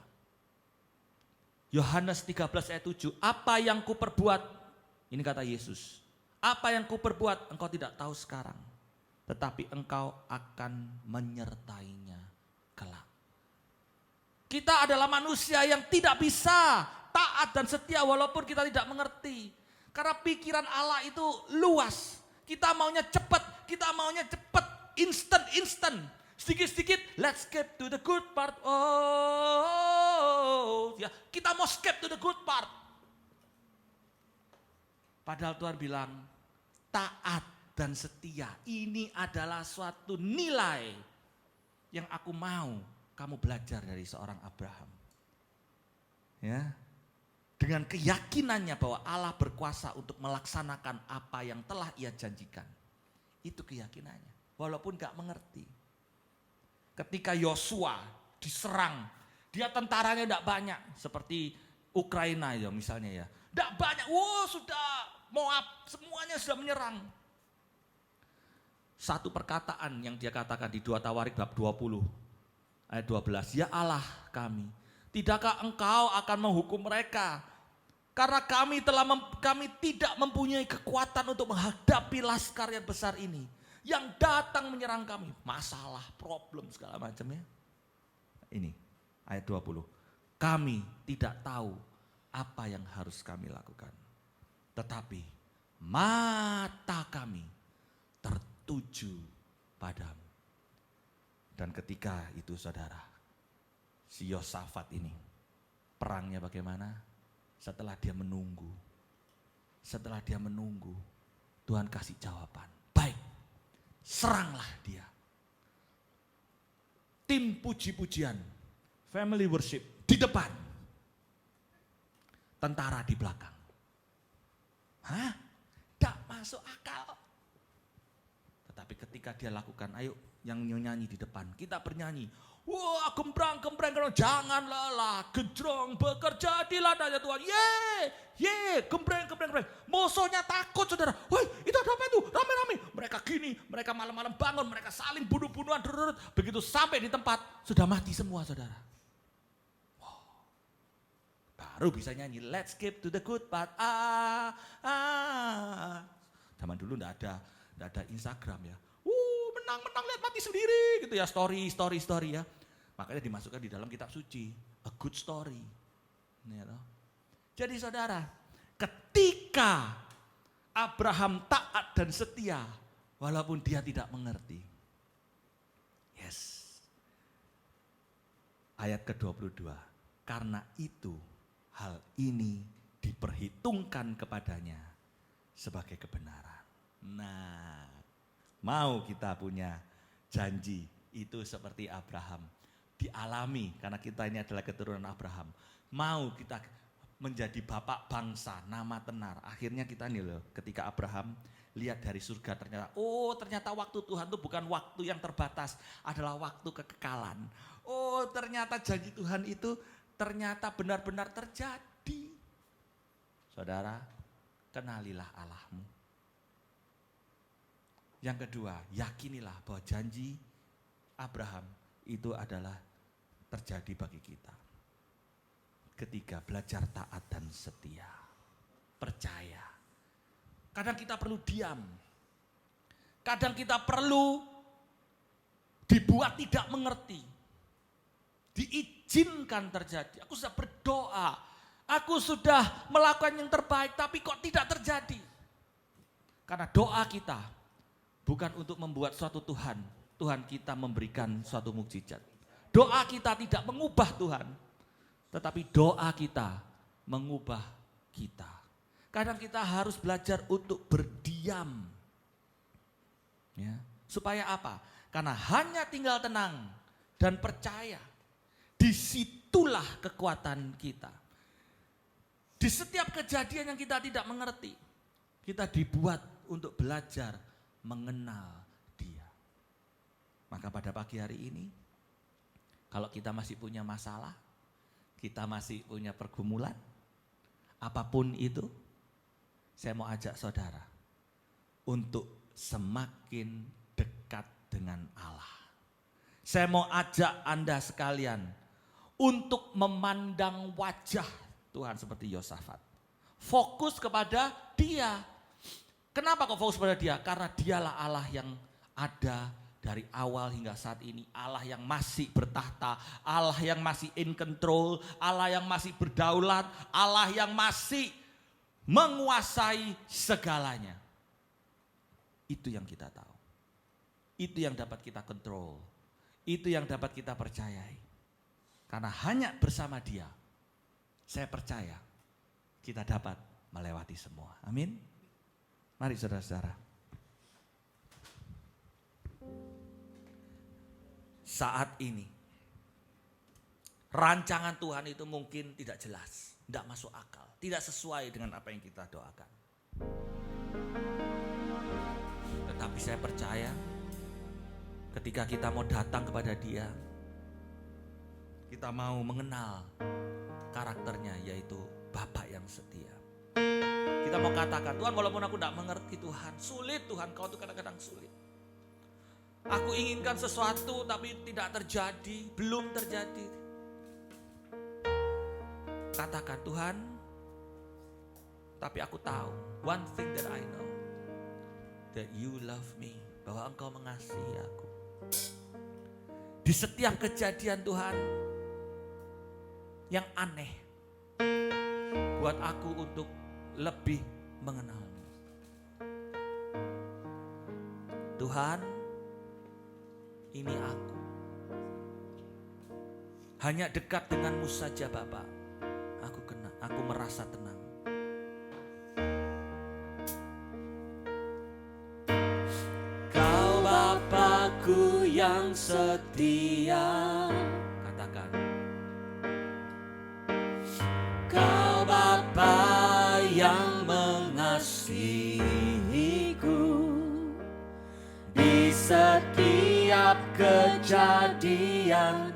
Yohanes 13 ayat 7, apa yang kuperbuat, ini kata Yesus, apa yang kuperbuat engkau tidak tahu sekarang, tetapi engkau akan menyertainya kelak. Kita adalah manusia yang tidak bisa taat dan setia walaupun kita tidak mengerti. Karena pikiran Allah itu luas. Kita maunya cepat, instant. Sedikit-sedikit, let's skip to the good part. Oh, ya, kita mau skip to the good part. Padahal Tuhan bilang, taat dan setia. Ini adalah suatu nilai yang aku mau kamu belajar dari seorang Abraham. Ya, dengan keyakinannya bahwa Allah berkuasa untuk melaksanakan apa yang telah ia janjikan. Itu keyakinannya, walaupun gak mengerti. Ketika Yosua diserang, dia tentaranya gak banyak. Seperti Ukraina ya misalnya ya. Gak banyak, sudah Moab, semuanya sudah menyerang. Satu perkataan yang dia katakan di 2 Tawarik bab 20 ayat 12. Ya Allah kami, tidakkah engkau akan menghukum mereka? Karena kami tidak mempunyai kekuatan untuk menghadapi laskar yang besar ini. Yang datang menyerang kami. Masalah, problem segala macam ya. Ini ayat 20. Kami tidak tahu apa yang harus kami lakukan. Tetapi mata kami tertuju padamu. Dan ketika itu saudara, si Yosafat ini perangnya bagaimana? Setelah dia menunggu, Tuhan kasih jawaban. Baik, seranglah dia. Tim puji-pujian, family worship di depan, tentara di belakang. Tak masuk akal. Tetapi ketika dia lakukan, ayo yang nyanyi di depan. Kita bernyanyi. Wah, gembrang, jangan lelah, gejrong bekerja di ladangnya Tuhan. Gembreng. Musuhnya takut, saudara. Woi, itu ada apa itu? Rame-rame. Mereka gini, mereka malam-malam bangun, mereka saling bunuh-bunuhan. Begitu sampai di tempat, sudah mati semua, saudara. Wow. Baru bisa nyanyi, let's skip to the good part. Zaman dulu enggak ada Instagram ya. Menang lihat mati sendiri gitu ya, story ya. Makanya dimasukkan di dalam kitab suci, a good story. Jadi saudara, ketika Abraham taat dan setia, walaupun dia tidak mengerti. Yes. Ayat ke-22, karena itu hal ini diperhitungkan kepadanya sebagai kebenaran. Nah, mau kita punya janji itu seperti Abraham. Dialami karena kita ini adalah keturunan Abraham. Mau kita menjadi bapak bangsa, nama tenar. Akhirnya kita nih loh, ketika Abraham lihat dari surga ternyata waktu Tuhan itu bukan waktu yang terbatas. Adalah waktu kekekalan. Ternyata janji Tuhan itu ternyata benar-benar terjadi. Saudara, kenalilah Allahmu. Yang kedua, yakinilah bahwa janji Abraham itu adalah terjadi bagi kita. Ketiga, belajar taat dan setia. Percaya. Kadang kita perlu diam. Kadang kita perlu dibuat tidak mengerti. Diizinkan terjadi. Aku sudah berdoa. Aku sudah melakukan yang terbaik, tapi kok tidak terjadi. Karena doa kita bukan untuk membuat suatu Tuhan kita memberikan suatu mukjizat. Doa kita tidak mengubah Tuhan, tetapi doa kita mengubah kita. Kadang kita harus belajar untuk berdiam. Ya, supaya apa? Karena hanya tinggal tenang dan percaya. Disitulah kekuatan kita. Di setiap kejadian yang kita tidak mengerti, kita dibuat untuk belajar mengenal Dia. Maka pada pagi hari ini, kalau kita masih punya masalah, kita masih punya pergumulan, apapun itu, saya mau ajak saudara untuk semakin dekat dengan Allah. Saya mau ajak Anda sekalian untuk memandang wajah Tuhan seperti Yosafat. Fokus kepada Dia. Kenapa kok fokus pada Dia? Karena Dialah Allah yang ada dari awal hingga saat ini. Allah yang masih bertahta, Allah yang masih in control, Allah yang masih berdaulat, Allah yang masih menguasai segalanya. Itu yang kita tahu. Itu yang dapat kita kontrol. Itu yang dapat kita percayai. Karena hanya bersama Dia, saya percaya kita dapat melewati semua. Amin. Mari saudara-saudara. Saat ini, rancangan Tuhan itu mungkin tidak jelas, tidak masuk akal, tidak sesuai dengan apa yang kita doakan. Tetapi saya percaya ketika kita mau datang kepada Dia, kita mau mengenal karakternya, yaitu Bapa yang setia. Kita mau katakan, Tuhan walaupun aku tidak mengerti Tuhan, sulit Tuhan, Kau itu kadang-kadang sulit. Aku inginkan sesuatu tapi tidak terjadi, belum terjadi. Katakan, Tuhan, tapi aku tahu, one thing that I know, that you love me, bahwa Engkau mengasihi aku. Di setiap kejadian Tuhan yang aneh, buat aku untuk lebih mengenal-Mu. Tuhan, ini aku. Hanya dekat denganmu saja Bapa, aku merasa tenang. Kau Bapakku yang setia. Katakan. Kau Bapa yang mengasihiku di setiap setiap kejadian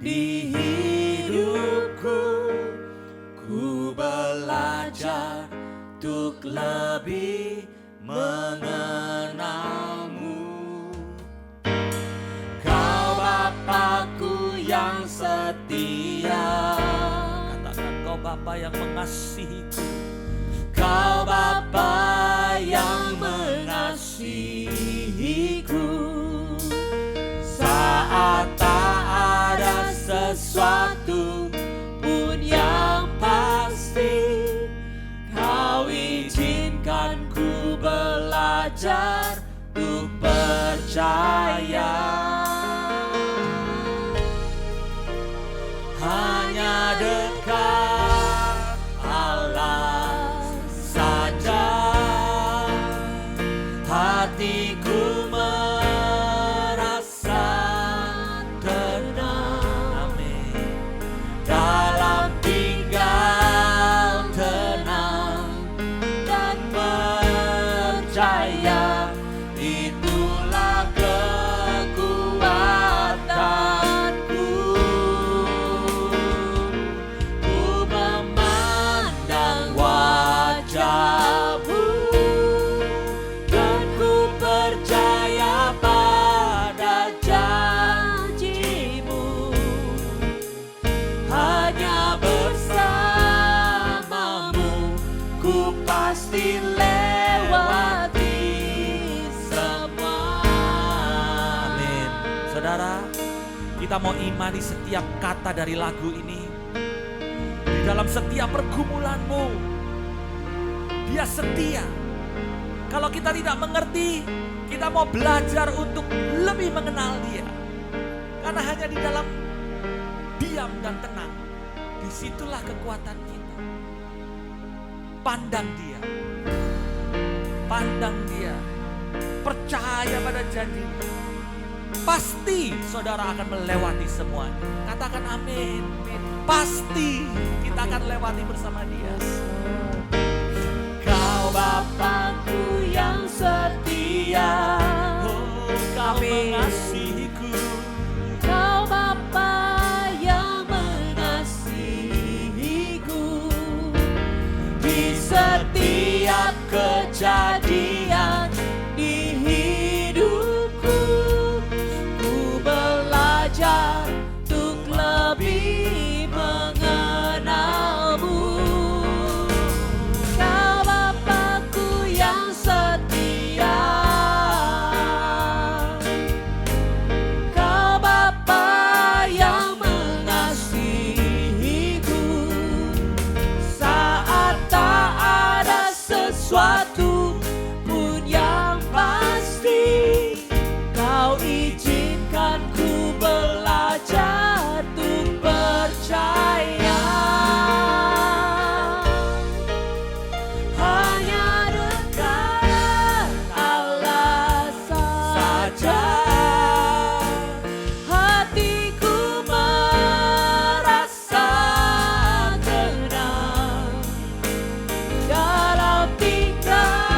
di hidupku, ku belajar untuk lebih mengenalmu. Kau Bapakku yang setia. Katakan, kau Bapa yang mengasihiku. Kau Bapa yang mengasihiku. Saat tak ada sesuatu pun yang pasti, kau izinkan ku belajar untuk percaya. Hanya dekat Allah saja, hatiku merasa tenang. Amin. Dalam tinggal tenang dan percaya, itulah kekuatanku. Ku memandang wajah-Mu dan ku percaya pada janji-Mu. Hanya bersama-Mu ku pasti lewati semua. Amin. Saudara, kita mau imani setiap kata dari lagu ini. Di dalam setiap pergumulanmu, Dia setia. Kalau kita tidak mengerti, kita mau belajar untuk lebih mengenal Dia. Karena hanya di dalam diam dan tenang, disitulah kekuatan kita. Pandang Dia. Pandang Dia. Percaya pada janji-Nya. Pasti saudara akan melewati semuanya. Katakan amin. Pasti kita akan lewati bersama Dia. Kau Bapakku yang setia. Oh, Kau mengasihiku. Kau Bapa yang mengasihiku. Di setiap kejadian di hidupku, ku belajar untuk lebih mengenalmu. Kau Bapakku yang setia. Kau Bapa yang mengasihiku. Saat tak ada sesuatu pun yang pasti, kau izinkan ku belajar untuk percaya. Hanya dekat Allah saja, hatiku merasa tenang. Dalam tinggal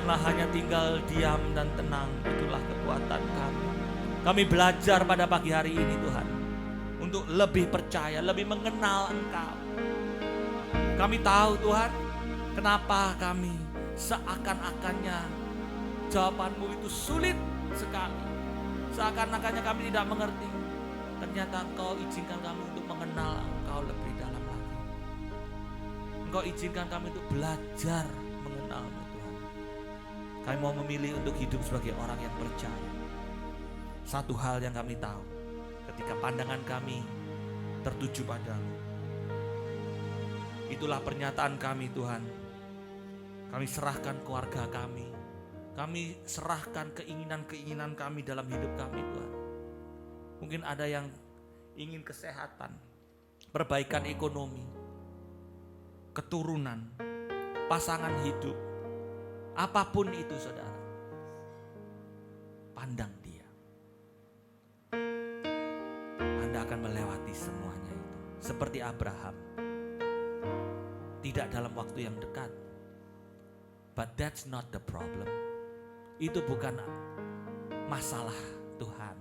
karena hanya tinggal diam dan tenang, itulah kekuatan kami. Kami belajar pada pagi hari ini Tuhan, untuk lebih percaya, lebih mengenal Engkau. Kami tahu Tuhan, kenapa kami seakan-akannya jawaban-Mu itu sulit sekali. Seakan-akannya kami tidak mengerti. Ternyata Engkau izinkan kami untuk mengenal Engkau lebih dalam lagi. Engkau izinkan kami untuk belajar mengenal-Mu Tuhan. Kami mau memilih untuk hidup sebagai orang yang percaya. Satu hal yang kami tahu, ketika pandangan kami tertuju padamu, itulah pernyataan kami Tuhan. Kami serahkan keluarga kami. Kami serahkan keinginan-keinginan kami dalam hidup kami Tuhan. Mungkin ada yang ingin kesehatan, perbaikan ekonomi, keturunan, pasangan hidup, apapun itu saudara. Pandang dia. Anda akan melewati semuanya itu. Seperti Abraham. Tidak dalam waktu yang dekat. But that's not the problem. Itu bukan masalah Tuhan.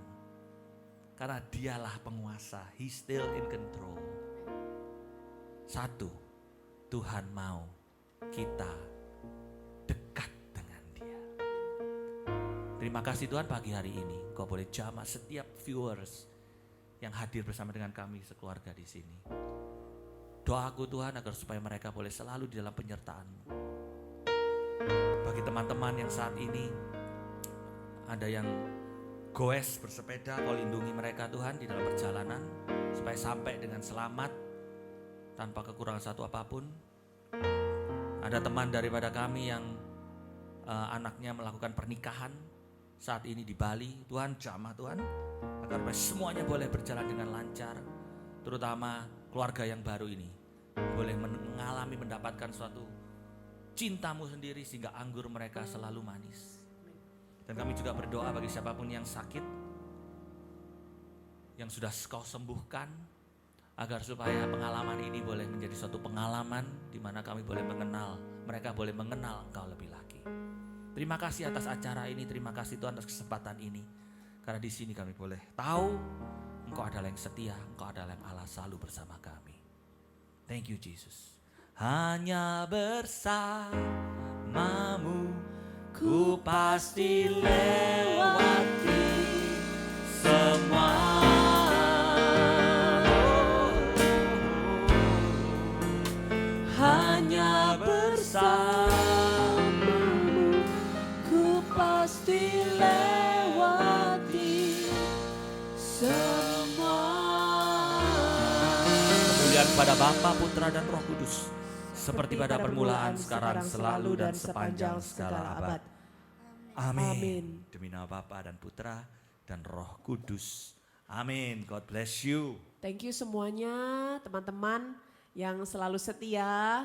Karena dialah penguasa. He's still in control. Satu, Tuhan mau kita dekat dengan dia. Terima kasih Tuhan pagi hari ini. Kau boleh jamah setiap viewers yang hadir bersama dengan kami sekeluarga di sini. Doaku Tuhan agar supaya mereka boleh selalu di dalam penyertaan-Mu. Bagi teman-teman yang saat ini ada yang goes bersepeda, Kau lindungi mereka Tuhan di dalam perjalanan supaya sampai dengan selamat tanpa kekurangan satu apapun. Ada teman daripada kami yang anaknya melakukan pernikahan saat ini di Bali. Tuhan jamah Tuhan agar semuanya boleh berjalan dengan lancar, terutama keluarga yang baru ini boleh mendapatkan suatu cinta-Mu sendiri sehingga anggur mereka selalu manis. Dan kami juga berdoa bagi siapapun yang sakit, yang sudah Kau sembuhkan, agar supaya pengalaman ini boleh menjadi suatu pengalaman di mana kami boleh mengenal, mereka boleh mengenal Engkau lebih lagi. Terima kasih atas acara ini, terima kasih Tuhan atas kesempatan ini. Karena di sini kami boleh tahu Engkau adalah yang setia, Engkau adalah yang Allah selalu bersama kami. Thank you Jesus. Hanya bersama-Mu ku pasti lewati semua. Hanya bersama-Mu ku pasti lewati semua. Kemuliaan pada Bapa, Putra dan Roh Kudus, seperti pada permulaan, sekarang, selalu, dan sepanjang segala abad. Amin. Demi nama Bapa dan Putra dan Roh Kudus. Amin. God bless you. Thank you semuanya teman-teman yang selalu setia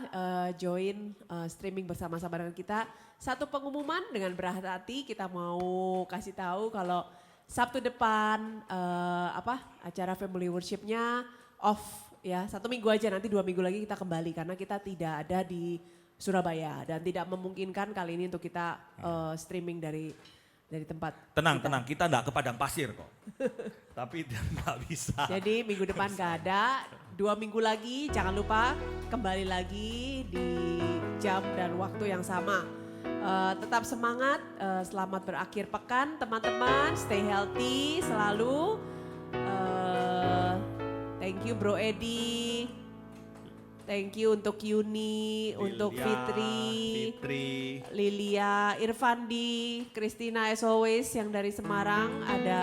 join streaming bersama-sama dengan kita. Satu pengumuman dengan berat hati kita mau kasih tahu kalau Sabtu depan acara family worship-nya off ya, 1 minggu aja, nanti 2 minggu lagi kita kembali karena kita tidak ada di Surabaya dan tidak memungkinkan kali ini untuk kita streaming dari tempat. Tenang, kita enggak ke padang pasir kok. Tapi enggak bisa. Jadi minggu depan enggak ada, 2 minggu lagi jangan lupa kembali lagi di jam dan waktu yang sama. Tetap semangat, selamat berakhir pekan teman-teman, stay healthy selalu. Thank you Bro Edi, thank you untuk Yuni, untuk Fitri, Lilia, Irfandi, Christina as always yang dari Semarang, ada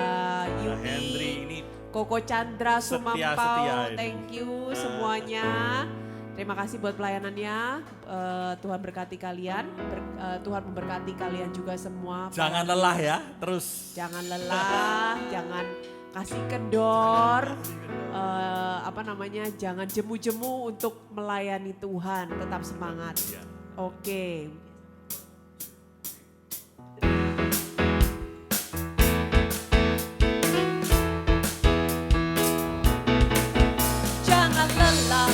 Yuni, Koko Chandra Sumampau, thank you semuanya. Terima kasih buat pelayanannya, Tuhan berkati kalian, Tuhan memberkati kalian juga semua. Jangan lelah ya, terus. Jangan lelah, jangan kasih kendor, jangan jemu-jemu untuk melayani Tuhan, tetap semangat. Oke. Jangan lelah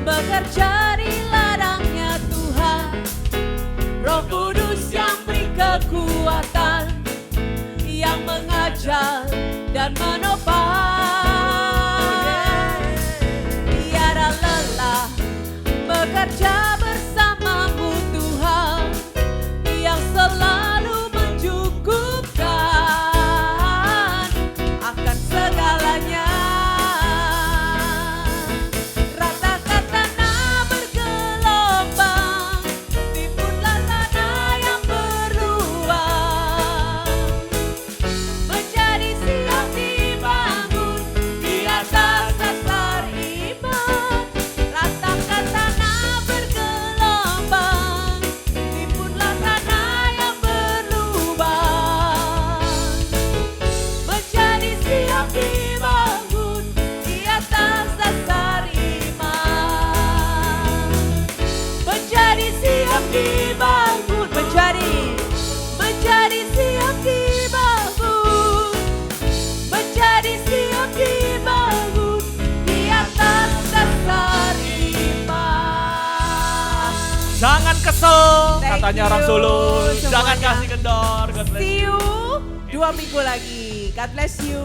bekerja di ladangnya Tuhan, Roh Kudus yang dan menopang. Tiada lelah bekerja bersamamu Tuhan, yang selalu mencukupkan akan segalanya. Ratakan tanah bergelombang, timbunlah tanah yang berlubang, menjadi siap dibangun di atas dasar iman. Ratakan tanah bergelombang, timbunlah tanah yang berlubang, menjadi siap dibangun di atas dasar iman. Menjadi siap dibangun, menjadi siap dibangun, menjadi siap dibangun di atas dasar iman. Jangan kesel, Thank katanya you orang Solo. Jangan semuanya. kasih kendor. God bless See you 2 minggu lagi. God bless you.